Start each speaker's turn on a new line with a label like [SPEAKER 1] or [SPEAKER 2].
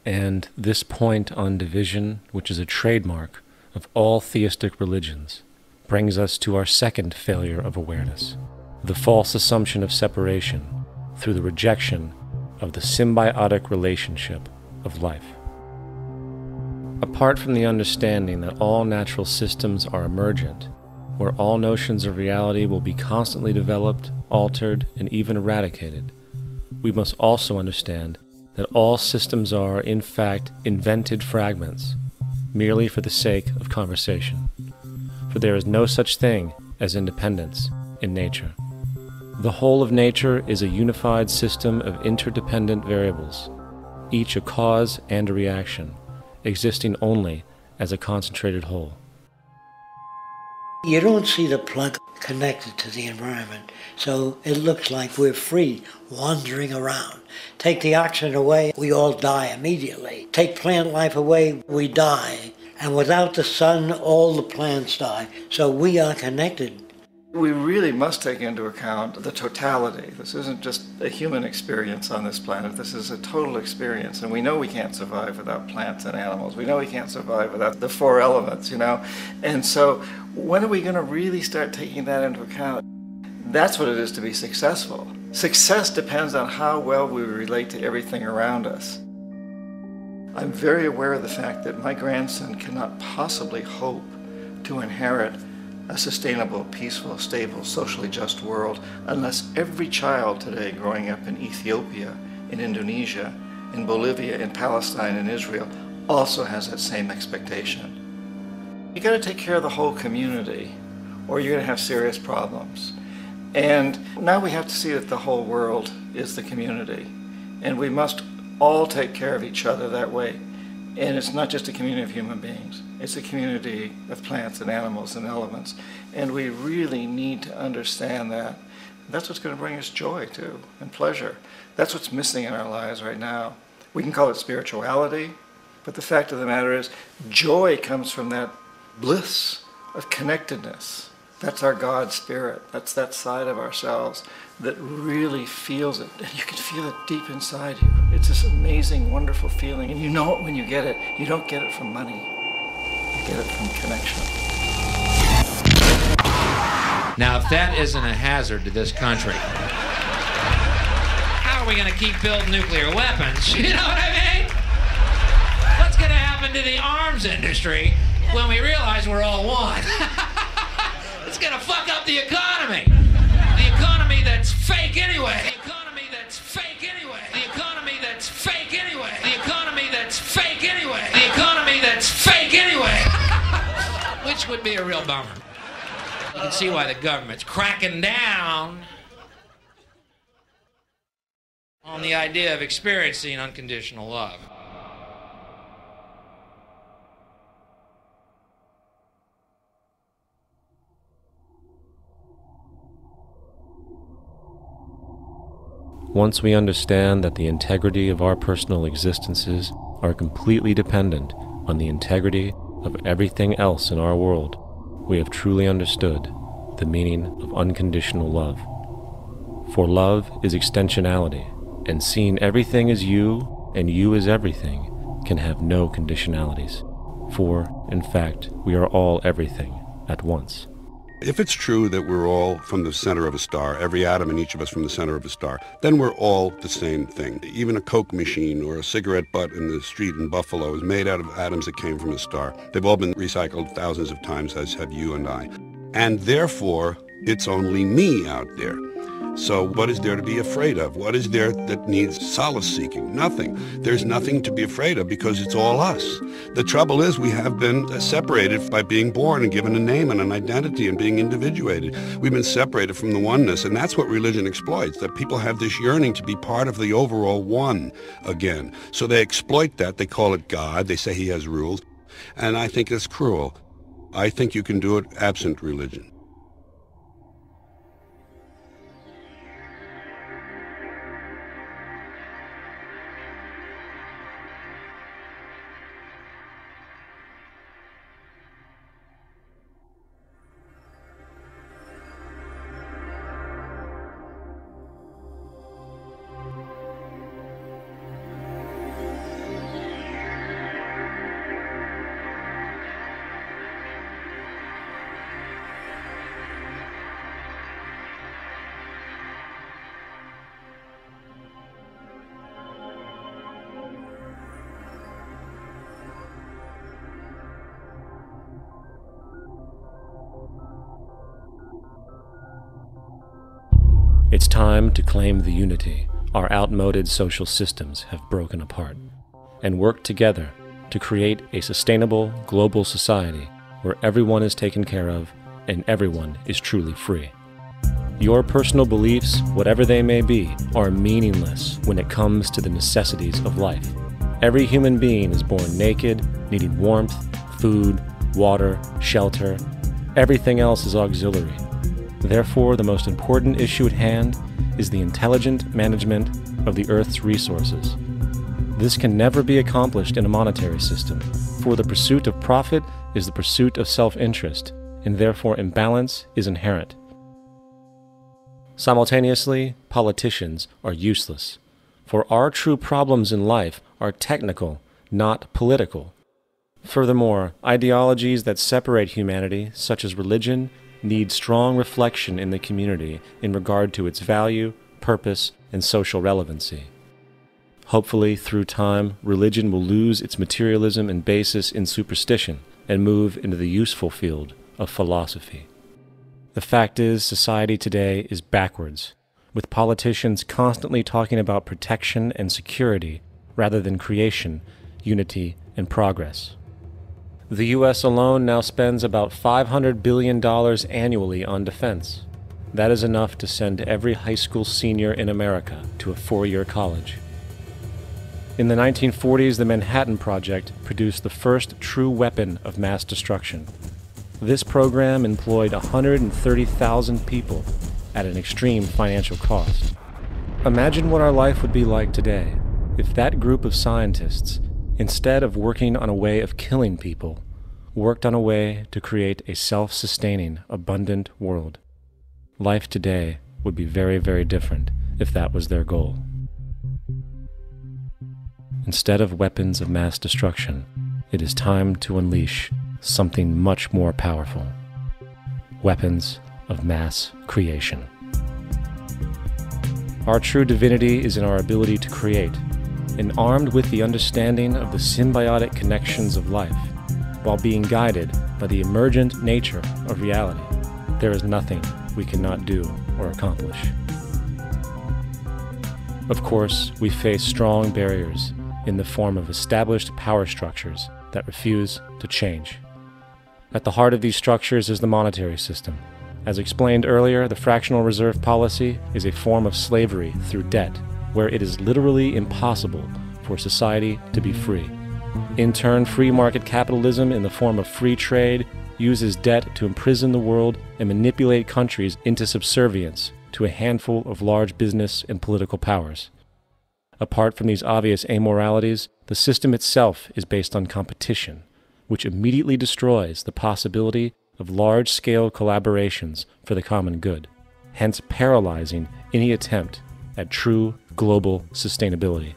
[SPEAKER 1] And this point on division, which is a trademark of all theistic religions, brings us to our second failure of awareness, the false assumption of separation through the rejection of the symbiotic relationship of life. Apart from the understanding that all natural systems are emergent, where all notions of reality will be constantly developed, altered, and even eradicated, we must also understand that all systems are, in fact, invented fragments, merely for the sake of conversation. For there is no such thing as independence in nature. The whole of nature is a unified system of interdependent variables, each a cause and a reaction, existing only as a concentrated whole.
[SPEAKER 2] You don't see the plug connected to the environment, so it looks like we're free, wandering around. Take the oxygen away, we all die immediately. Take plant life away, we die. And without the sun, all the plants die. So we are connected.
[SPEAKER 3] We really must take into account the totality. This isn't just a human experience on this planet. This is a total experience. And we know we can't survive without plants and animals. We know we can't survive without the four elements, And so when are we going to really start taking that into account? That's what it is to be successful. Success depends on how well we relate to everything around us. I'm very aware of the fact that my grandson cannot possibly hope to inherit a sustainable, peaceful, stable, socially just world unless every child today growing up in Ethiopia, in Indonesia, in Bolivia, in Palestine, in Israel also has that same expectation. You got to take care of the whole community or you're going to have serious problems. And now we have to see that the whole world is the community and we must all take care of each other that way. And it's not just a community of human beings. It's a community of plants and animals and elements. And we really need to understand that. That's what's going to bring us joy, too, and pleasure. That's what's missing in our lives right now. We can call it spirituality, but the fact of the matter is, joy comes from that bliss of connectedness. That's our God spirit. That's that side of ourselves that really feels it. And you can feel it deep inside you. It's this amazing, wonderful feeling. And you know it when you get it. You don't get it from money. You get it from connection.
[SPEAKER 4] Now, if that isn't a hazard to this country, how are we going to keep building nuclear weapons? You know what I mean? What's going to happen to the arms industry when we realize we're all one? It's going to fuck up the economy. The economy that's fake anyway. The economy that's fake anyway. The economy that's fake anyway. The economy that's fake anyway. The economy that's fake anyway. Which would be a real bummer. You can see why the government's cracking down on the idea of experiencing unconditional love.
[SPEAKER 1] Once we understand that the integrity of our personal existences are completely dependent on the integrity of everything else in our world, we have truly understood the meaning of unconditional love. For love is extensionality, and seeing everything as you and you as everything can have no conditionalities. For, in fact, we are all everything at once.
[SPEAKER 5] If it's true that we're all from the center of a star, every atom in each of us from the center of a star, then we're all the same thing. Even a Coke machine or a cigarette butt in the street in Buffalo is made out of atoms that came from a star. They've all been recycled thousands of times, as have you and I. And therefore, it's only me out there. So what is there to be afraid of? What is there that needs solace-seeking? Nothing. There's nothing to be afraid of because it's all us. The trouble is we have been separated by being born and given a name and an identity and being individuated. We've been separated from the oneness, and that's what religion exploits, that people have this yearning to be part of the overall one again. So they exploit that. They call it God. They say he has rules. And I think it's cruel. I think you can do it absent religion.
[SPEAKER 1] It's time to claim the unity our outmoded social systems have broken apart, and work together to create a sustainable global society where everyone is taken care of and everyone is truly free. Your personal beliefs, whatever they may be, are meaningless when it comes to the necessities of life. Every human being is born naked, needing warmth, food, water, shelter. Everything else is auxiliary. Therefore, the most important issue at hand is the intelligent management of the Earth's resources. This can never be accomplished in a monetary system, for the pursuit of profit is the pursuit of self-interest, and therefore imbalance is inherent. Simultaneously, politicians are useless, for our true problems in life are technical, not political. Furthermore, ideologies that separate humanity, such as religion, need strong reflection in the community in regard to its value, purpose, and social relevancy. Hopefully, through time, religion will lose its materialism and basis in superstition and move into the useful field of philosophy. The fact is, society today is backwards, with politicians constantly talking about protection and security rather than creation, unity, and progress. The U.S. alone now spends about $500 billion annually on defense. That is enough to send every high school senior in America to a 4-year college. In the 1940s, the Manhattan Project produced the first true weapon of mass destruction. This program employed 130,000 people at an extreme financial cost. Imagine what our life would be like today if that group of scientists, instead of working on a way of killing people, worked on a way to create a self-sustaining, abundant world. Life today would be very, very different if that was their goal. Instead of weapons of mass destruction, it is time to unleash something much more powerful. Weapons of mass creation. Our true divinity is in our ability to create, and armed with the understanding of the symbiotic connections of life, while being guided by the emergent nature of reality, there is nothing we cannot do or accomplish. Of course, we face strong barriers in the form of established power structures that refuse to change. At the heart of these structures is the monetary system. As explained earlier, the fractional reserve policy is a form of slavery through debt, where it is literally impossible for society to be free. In turn, free market capitalism in the form of free trade uses debt to imprison the world and manipulate countries into subservience to a handful of large business and political powers. Apart from these obvious amoralities, the system itself is based on competition, which immediately destroys the possibility of large-scale collaborations for the common good, hence paralyzing any attempt at true global sustainability.